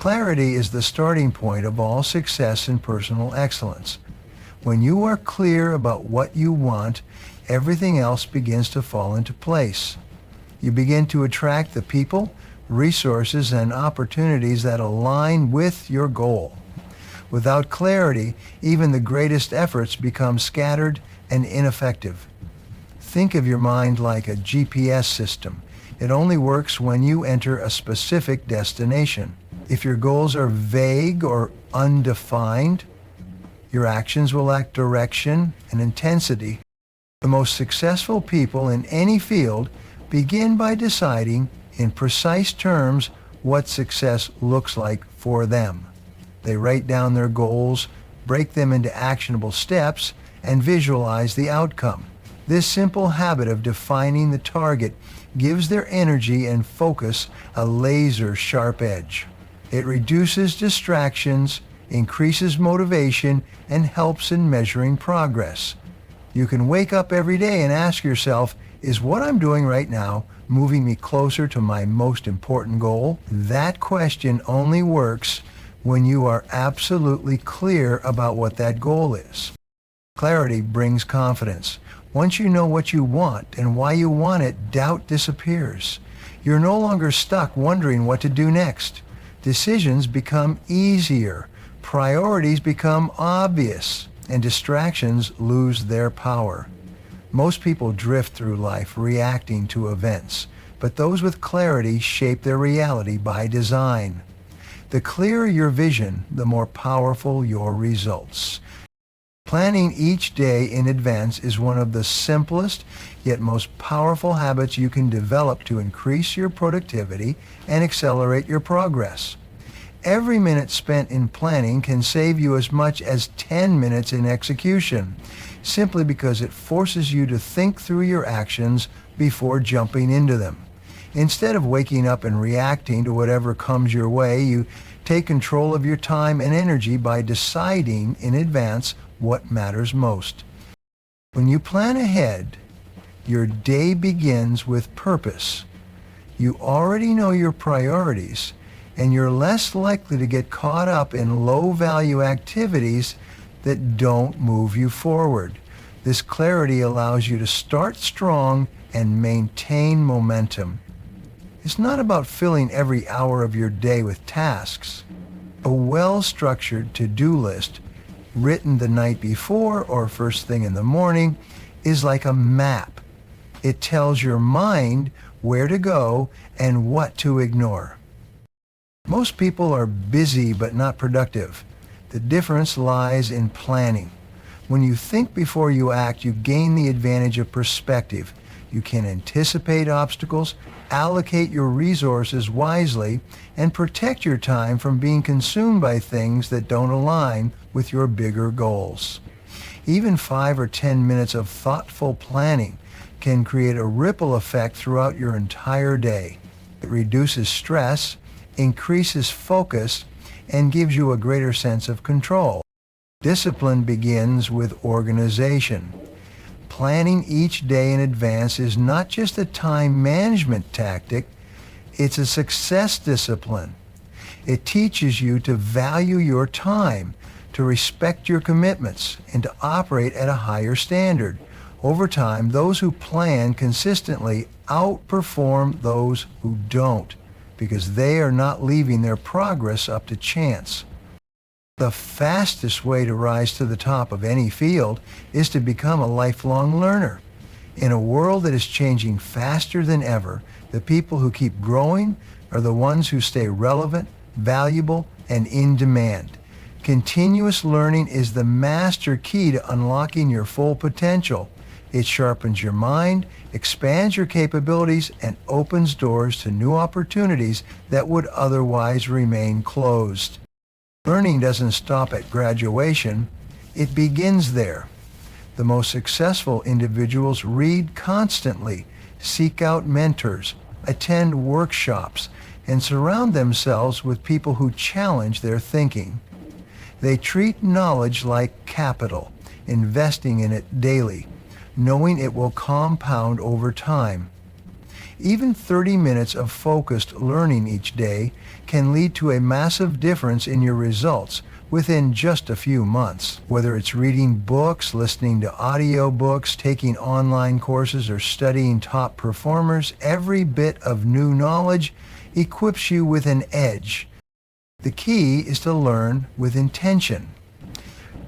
Clarity is the starting point of all success in personal excellence. When you are clear about what you want, everything else begins to fall into place. You begin to attract the people, resources, and opportunities that align with your goal. Without clarity, even the greatest efforts become scattered and ineffective. Think of your mind like a GPS system. It only works when you enter a specific destination. If your goals are vague or undefined, your actions will lack direction and intensity. The most successful people in any field begin by deciding in precise terms what success looks like for them. They write down their goals, break them into actionable steps, and visualize the outcome. This simple habit of defining the target gives their energy and focus a laser-sharp edge. It reduces distractions, increases motivation, and helps in measuring progress. You can wake up every day and ask yourself, is what I'm doing right now moving me closer to my most important goal? That question only works when you are absolutely clear about what that goal is. Clarity brings confidence. Once you know what you want and why you want it, doubt disappears. You're no longer stuck wondering what to do next. Decisions become easier, priorities become obvious, and distractions lose their power. Most people drift through life reacting to events, but those with clarity shape their reality by design. The clearer your vision, the more powerful your results. Planning each day in advance is one of the simplest yet most powerful habits you can develop to increase your productivity and accelerate your progress. Every minute spent in planning can save you as much as 10 minutes in execution, simply because it forces you to think through your actions before jumping into them. Instead of waking up and reacting to whatever comes your way, you take control of your time and energy by deciding in advance what matters most. When you plan ahead, your day begins with purpose. You already know your priorities, and you're less likely to get caught up in low-value activities that don't move you forward. This clarity allows you to start strong and maintain momentum. It's not about filling every hour of your day with tasks. A well-structured to-do list, written the night before or first thing in the morning, is like a map. It tells your mind where to go and what to ignore. Most people are busy but not productive. The difference lies in planning. When you think before you act, you gain the advantage of perspective. You can anticipate obstacles, allocate your resources wisely, and protect your time from being consumed by things that don't align with your bigger goals. Even 5 or 10 minutes of thoughtful planning can create a ripple effect throughout your entire day. It reduces stress, increases focus, and gives you a greater sense of control. Discipline begins with organization. Planning each day in advance is not just a time management tactic, it's a success discipline. It teaches you to value your time, to respect your commitments, and to operate at a higher standard. Over time, those who plan consistently outperform those who don't, because they are not leaving their progress up to chance. The fastest way to rise to the top of any field is to become a lifelong learner. In a world that is changing faster than ever, the people who keep growing are the ones who stay relevant, valuable, and in demand. Continuous learning is the master key to unlocking your full potential. It sharpens your mind, expands your capabilities, and opens doors to new opportunities that would otherwise remain closed. Learning doesn't stop at graduation, it begins there. The most successful individuals read constantly, seek out mentors, attend workshops, and surround themselves with people who challenge their thinking. They treat knowledge like capital, investing in it daily, knowing it will compound over time. Even 30 minutes of focused learning each day can lead to a massive difference in your results within just a few months. Whether it's reading books, listening to audiobooks, taking online courses, or studying top performers, every bit of new knowledge equips you with an edge. The key is to learn with intention.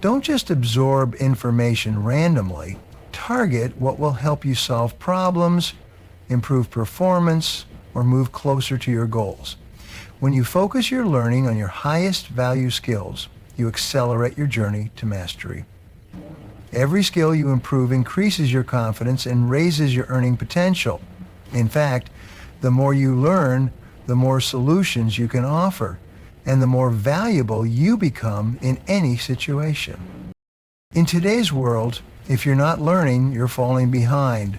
Don't just absorb information randomly. Target what will help you solve problems, improve performance, or move closer to your goals. When you focus your learning on your highest value skills, you accelerate your journey to mastery. Every skill you improve increases your confidence and raises your earning potential. In fact, the more you learn, the more solutions you can offer, and the more valuable you become in any situation. In today's world, if you're not learning, you're falling behind.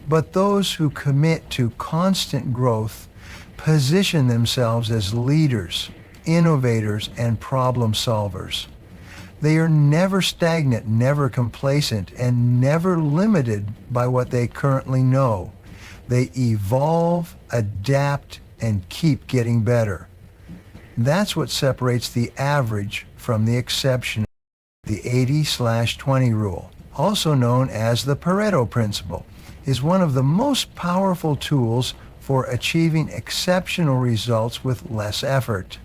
But those who commit to constant growth position themselves as leaders, innovators, and problem solvers. They are never stagnant, never complacent, and never limited by what they currently know. They evolve, adapt, and keep getting better. That's what separates the average from the exception. The 80/20 rule, also known as the Pareto principle, is one of the most powerful tools for achieving exceptional results with less effort.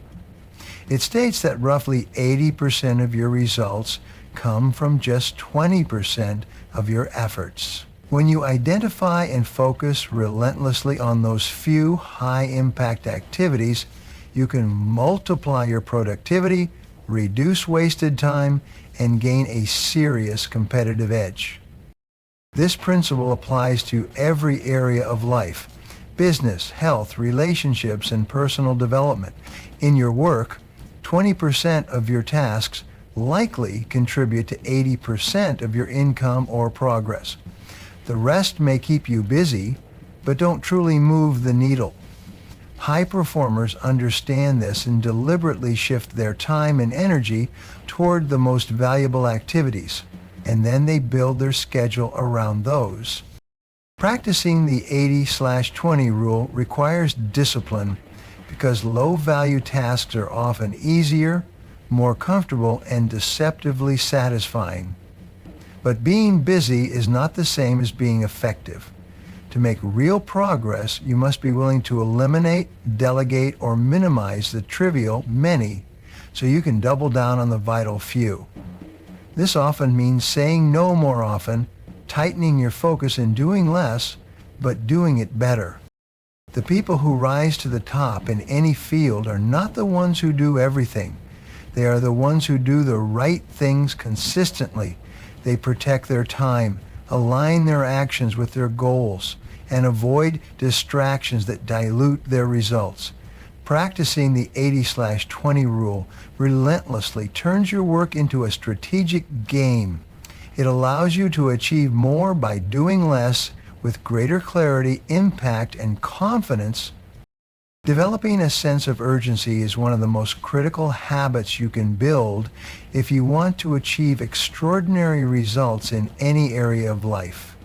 It states that roughly 80% of your results come from just 20% of your efforts. When you identify and focus relentlessly on those few high-impact activities, you can multiply your productivity, reduce wasted time, and gain a serious competitive edge. This principle applies to every area of life: business, health, relationships, and personal development. In your work, 20% of your tasks likely contribute to 80% of your income or progress. The rest may keep you busy, but don't truly move the needle. High performers understand this and deliberately shift their time and energy toward the most valuable activities, and then they build their schedule around those. Practicing the 80/20 rule requires discipline because low-value tasks are often easier, more comfortable, and deceptively satisfying. But being busy is not the same as being effective. To make real progress, you must be willing to eliminate, delegate, or minimize the trivial many so you can double down on the vital few. This often means saying no more often, tightening your focus and doing less, but doing it better. The people who rise to the top in any field are not the ones who do everything. They are the ones who do the right things consistently. They protect their time, align their actions with their goals, and avoid distractions that dilute their results. Practicing the 80/20 rule relentlessly turns your work into a strategic game. It allows you to achieve more by doing less with greater clarity, impact, and confidence. Developing a sense of urgency is one of the most critical habits you can build if you want to achieve extraordinary results in any area of life.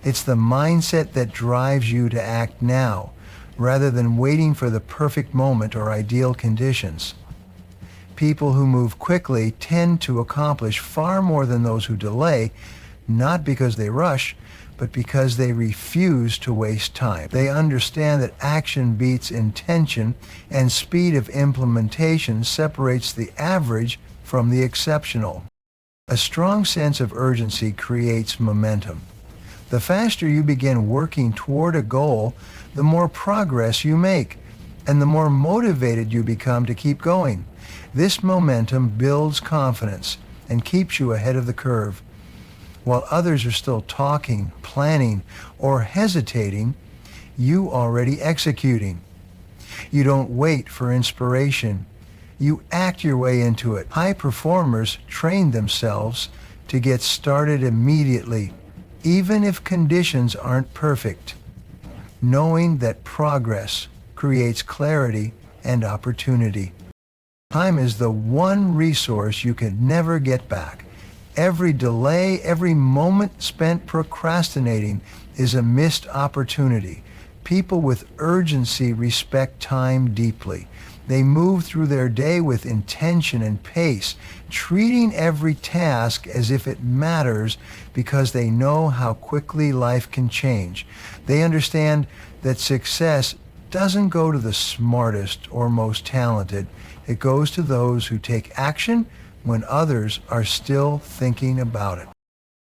It's the mindset that drives you to act now, rather than waiting for the perfect moment or ideal conditions. People who move quickly tend to accomplish far more than those who delay, not because they rush, but because they refuse to waste time. They understand that action beats intention, and speed of implementation separates the average from the exceptional. A strong sense of urgency creates momentum. The faster you begin working toward a goal, the more progress you make, and the more motivated you become to keep going. This momentum builds confidence and keeps you ahead of the curve. While others are still talking, planning, or hesitating, you already executing. You don't wait for inspiration. You act your way into it. High performers train themselves to get started immediately, even if conditions aren't perfect, knowing that progress creates clarity and opportunity. Time is the one resource you can never get back. Every delay, every moment spent procrastinating is a missed opportunity. People with urgency respect time deeply. They move through their day with intention and pace, treating every task as if it matters because they know how quickly life can change. They understand that success doesn't go to the smartest or most talented. It goes to those who take action when others are still thinking about it.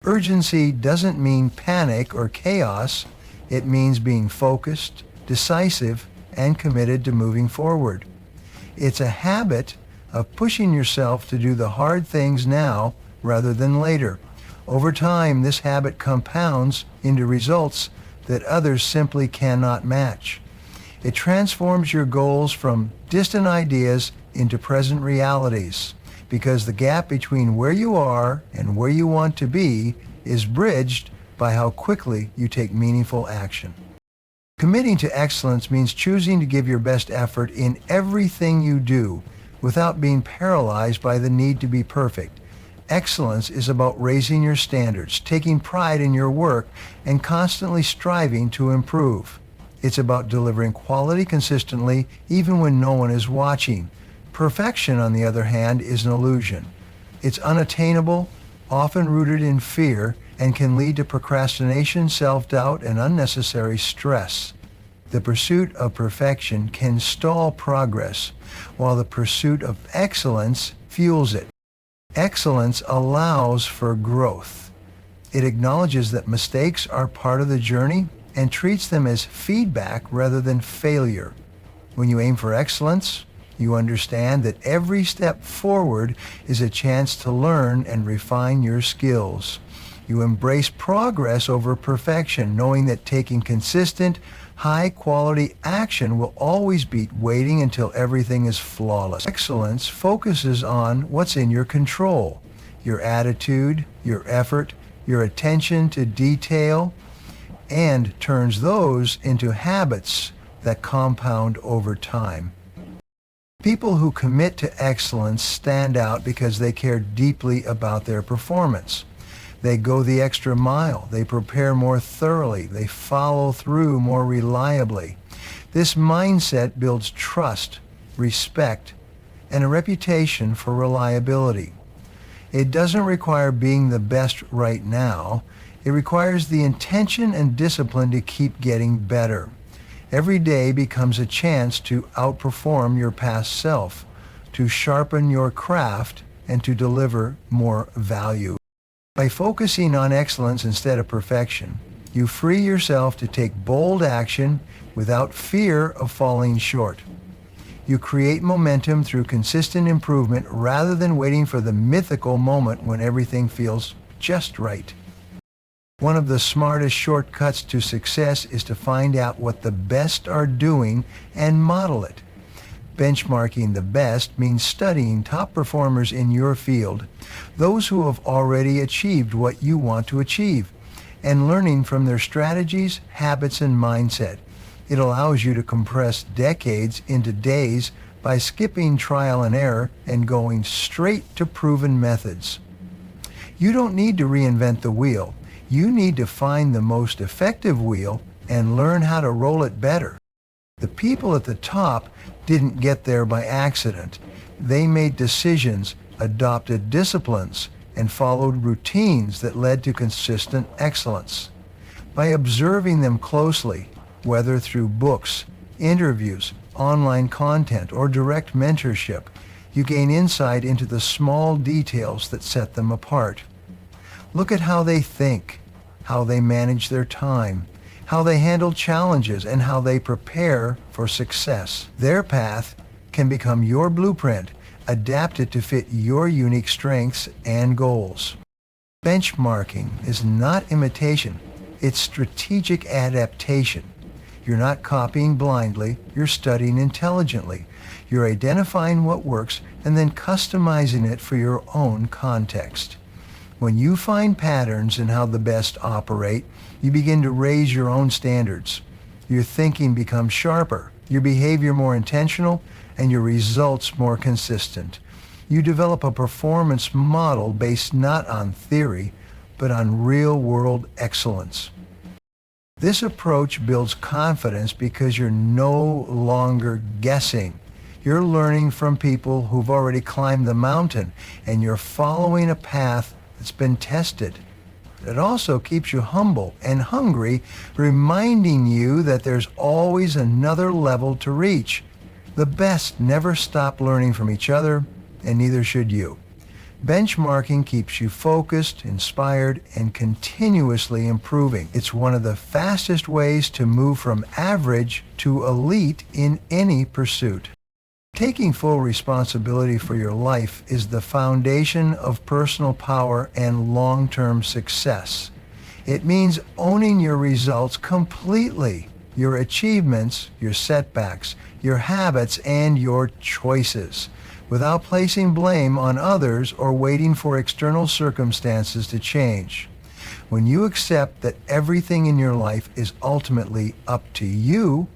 Urgency doesn't mean panic or chaos. It means being focused, decisive, and committed to moving forward. It's a habit of pushing yourself to do the hard things now rather than later. Over time, this habit compounds into results that others simply cannot match. It transforms your goals from distant ideas into present realities, because the gap between where you are and where you want to be is bridged by how quickly you take meaningful action. Committing to excellence means choosing to give your best effort in everything you do without being paralyzed by the need to be perfect. Excellence is about raising your standards, taking pride in your work, and constantly striving to improve. It's about delivering quality consistently even when no one is watching. Perfection, on the other hand, is an illusion. It's unattainable, often rooted in fear, and can lead to procrastination, self-doubt, and unnecessary stress. The pursuit of perfection can stall progress, while the pursuit of excellence fuels it. Excellence allows for growth. It acknowledges that mistakes are part of the journey and treats them as feedback rather than failure. When you aim for excellence, you understand that every step forward is a chance to learn and refine your skills. You embrace progress over perfection, knowing that taking consistent, high-quality action will always beat waiting until everything is flawless. Excellence focuses on what's in your control: your attitude, your effort, your attention to detail, and turns those into habits that compound over time. People who commit to excellence stand out because they care deeply about their performance. They go the extra mile. They prepare more thoroughly. They follow through more reliably. This mindset builds trust, respect, and a reputation for reliability. It doesn't require being the best right now. It requires the intention and discipline to keep getting better. Every day becomes a chance to outperform your past self, to sharpen your craft, and to deliver more value. By focusing on excellence instead of perfection, you free yourself to take bold action without fear of falling short. You create momentum through consistent improvement rather than waiting for the mythical moment when everything feels just right. One of the smartest shortcuts to success is to find out what the best are doing and model it. Benchmarking the best means studying top performers in your field, those who have already achieved what you want to achieve, and learning from their strategies, habits, and mindset. It allows you to compress decades into days by skipping trial and error and going straight to proven methods. You don't need to reinvent the wheel. You need to find the most effective wheel and learn how to roll it better. The people at the top didn't get there by accident. They made decisions, adopted disciplines, and followed routines that led to consistent excellence. By observing them closely, whether through books, interviews, online content, or direct mentorship, you gain insight into the small details that set them apart. Look at how they think, how they manage their time, how they handle challenges, and how they prepare for success. Their path can become your blueprint, adapted to fit your unique strengths and goals. Benchmarking is not imitation, it's strategic adaptation. You're not copying blindly, you're studying intelligently. You're identifying what works and then customizing it for your own context. When you find patterns in how the best operate, you begin to raise your own standards. Your thinking becomes sharper, your behavior more intentional, and your results more consistent. You develop a performance model based not on theory, but on real-world excellence. This approach builds confidence because you're no longer guessing. You're learning from people who've already climbed the mountain, and you're following a path that's been tested. It also keeps you humble and hungry, reminding you that there's always another level to reach. The best never stop learning from each other, and neither should you. Benchmarking keeps you focused, inspired, and continuously improving. It's one of the fastest ways to move from average to elite in any pursuit. Taking full responsibility for your life is the foundation of personal power and long-term success. It means owning your results completely, your achievements, your setbacks, your habits, and your choices, without placing blame on others or waiting for external circumstances to change. When you accept that everything in your life is ultimately up to you,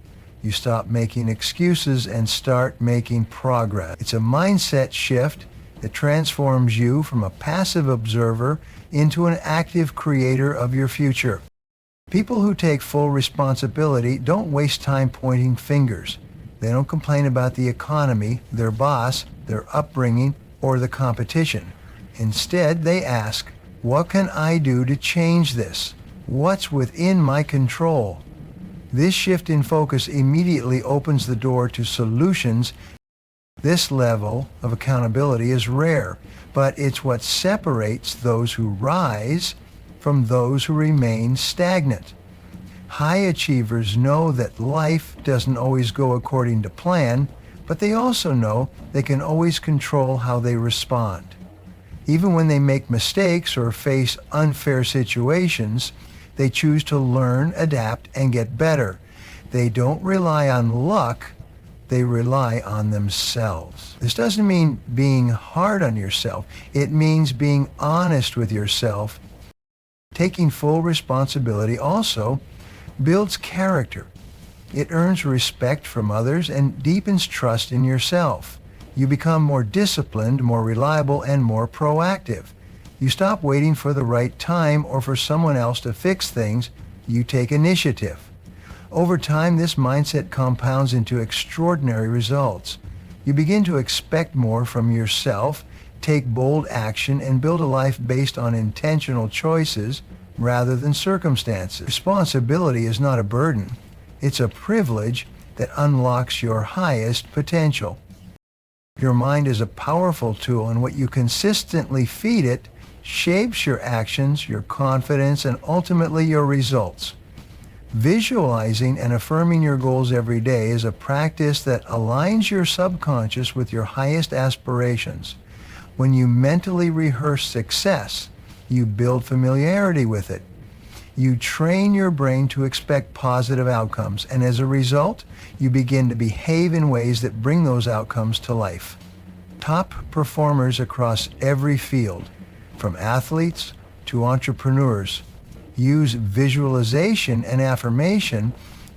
you stop making excuses and start making progress. It's a mindset shift that transforms you from a passive observer into an active creator of your future. People who take full responsibility don't waste time pointing fingers. They don't complain about the economy, their boss, their upbringing, or the competition. Instead, they ask, what can I do to change this? What's within my control? This shift in focus immediately opens the door to solutions. This level of accountability is rare, but it's what separates those who rise from those who remain stagnant. High achievers know that life doesn't always go according to plan, but they also know they can always control how they respond. Even when they make mistakes or face unfair situations, they choose to learn, adapt, and get better. They don't rely on luck, they rely on themselves. This doesn't mean being hard on yourself. It means being honest with yourself. Taking full responsibility also builds character. It earns respect from others and deepens trust in yourself. You become more disciplined, more reliable, and more proactive. You stop waiting for the right time or for someone else to fix things. You take initiative. Over time, this mindset compounds into extraordinary results. You begin to expect more from yourself, take bold action, and build a life based on intentional choices rather than circumstances. Responsibility is not a burden. It's a privilege that unlocks your highest potential. Your mind is a powerful tool, and what you consistently feed it shapes your actions, your confidence, and ultimately your results. Visualizing and affirming your goals every day is a practice that aligns your subconscious with your highest aspirations. When you mentally rehearse success, you build familiarity with it. You train your brain to expect positive outcomes, and as a result, you begin to behave in ways that bring those outcomes to life. Top performers across every field, from athletes to entrepreneurs, use visualization and affirmation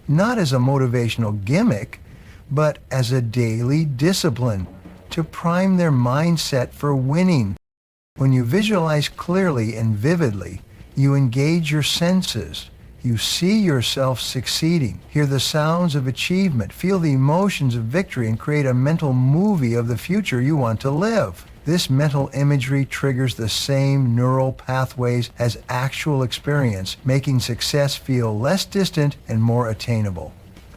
not as a motivational gimmick, but as a daily discipline to prime their mindset for winning. When you visualize clearly and vividly, you engage your senses. You see yourself succeeding, hear the sounds of achievement, feel the emotions of victory, and create a mental movie of the future you want to live. This mental imagery triggers the same neural pathways as actual experience, making success feel less distant and more attainable.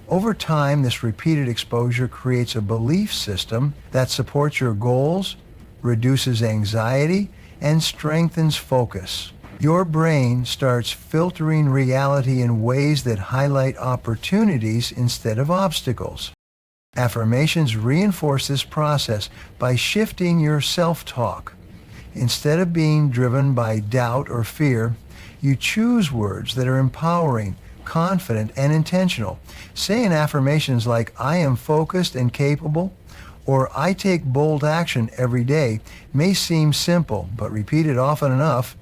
Over time, this repeated exposure creates a belief system that supports your goals, reduces anxiety, and strengthens focus. Your brain starts filtering reality in ways that highlight opportunities instead of obstacles. Affirmations reinforce this process by shifting your self-talk. Instead of being driven by doubt or fear, you choose words that are empowering, confident, and intentional. Saying affirmations like, I am focused and capable, or I take bold action every day may seem simple, but repeated often enough,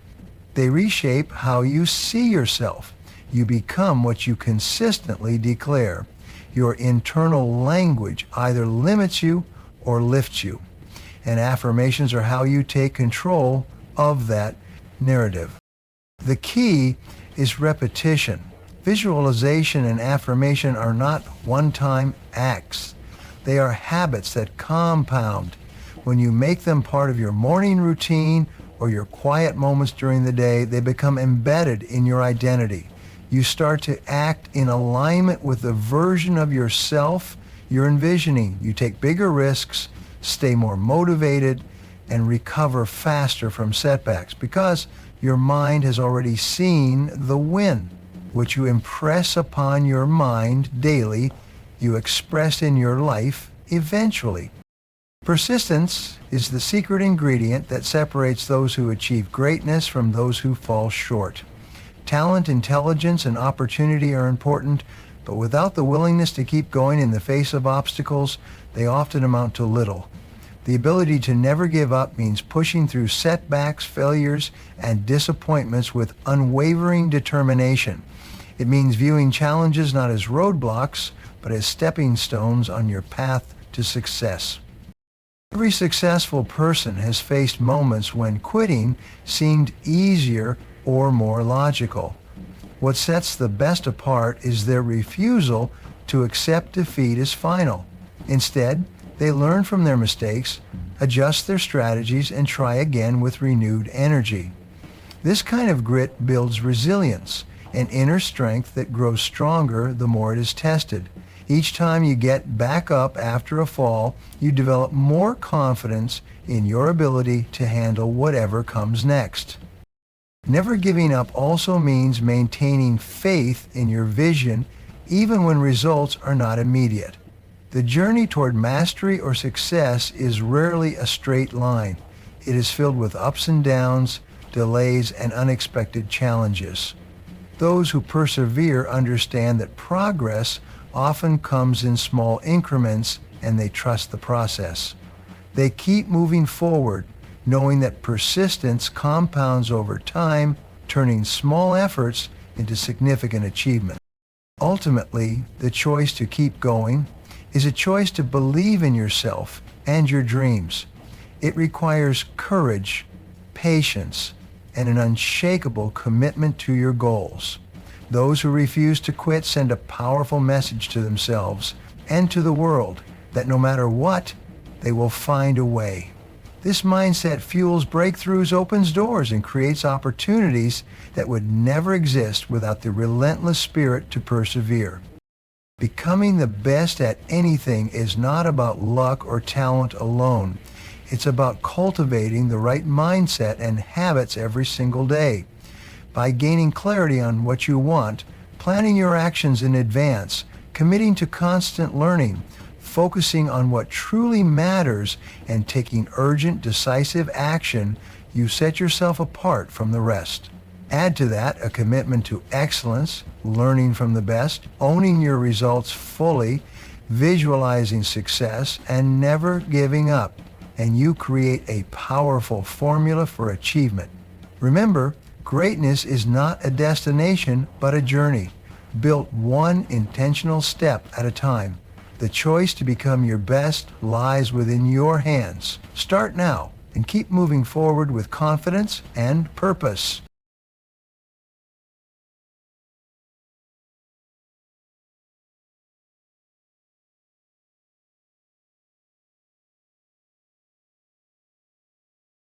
they reshape how you see yourself. You become what you consistently declare. Your internal language either limits you or lifts you. And affirmations are how you take control of that narrative. The key is repetition. Visualization and affirmation are not one-time acts. They are habits that compound. When you make them part of your morning routine or your quiet moments during the day, they become embedded in your identity. You start to act in alignment with the version of yourself you're envisioning. You take bigger risks, stay more motivated, and recover faster from setbacks because your mind has already seen the win. Which you impress upon your mind daily, you express in your life eventually. Persistence is the secret ingredient that separates those who achieve greatness from those who fall short. Talent, intelligence, and opportunity are important, but without the willingness to keep going in the face of obstacles, they often amount to little. The ability to never give up means pushing through setbacks, failures, and disappointments with unwavering determination. It means viewing challenges not as roadblocks, but as stepping stones on your path to success. Every successful person has faced moments when quitting seemed easier or more logical. What sets the best apart is their refusal to accept defeat as final. Instead, they learn from their mistakes, adjust their strategies, and try again with renewed energy. This kind of grit builds resilience, an inner strength that grows stronger the more it is tested. Each time you get back up after a fall, you develop more confidence in your ability to handle whatever comes next. Never giving up also means maintaining faith in your vision even when results are not immediate. The journey toward mastery or success is rarely a straight line. It is filled with ups and downs, delays, and unexpected challenges. Those who persevere understand that progress often comes in small increments, and they trust the process. They keep moving forward, knowing that persistence compounds over time, turning small efforts into significant achievement. Ultimately, the choice to keep going is a choice to believe in yourself and your dreams. It requires courage, patience, and an unshakable commitment to your goals. Those who refuse to quit send a powerful message to themselves and to the world that no matter what, they will find a way. This mindset fuels breakthroughs, opens doors, and creates opportunities that would never exist without the relentless spirit to persevere. Becoming the best at anything is not about luck or talent alone. It's about cultivating the right mindset and habits every single day. By gaining clarity on what you want, planning your actions in advance, committing to constant learning, focusing on what truly matters, and taking urgent, decisive action, you set yourself apart from the rest. Add to that a commitment to excellence, learning from the best, owning your results fully, visualizing success, and never giving up, and you create a powerful formula for achievement. Remember, greatness is not a destination, but a journey, built one intentional step at a time. The choice to become your best lies within your hands. Start now and keep moving forward with confidence and purpose.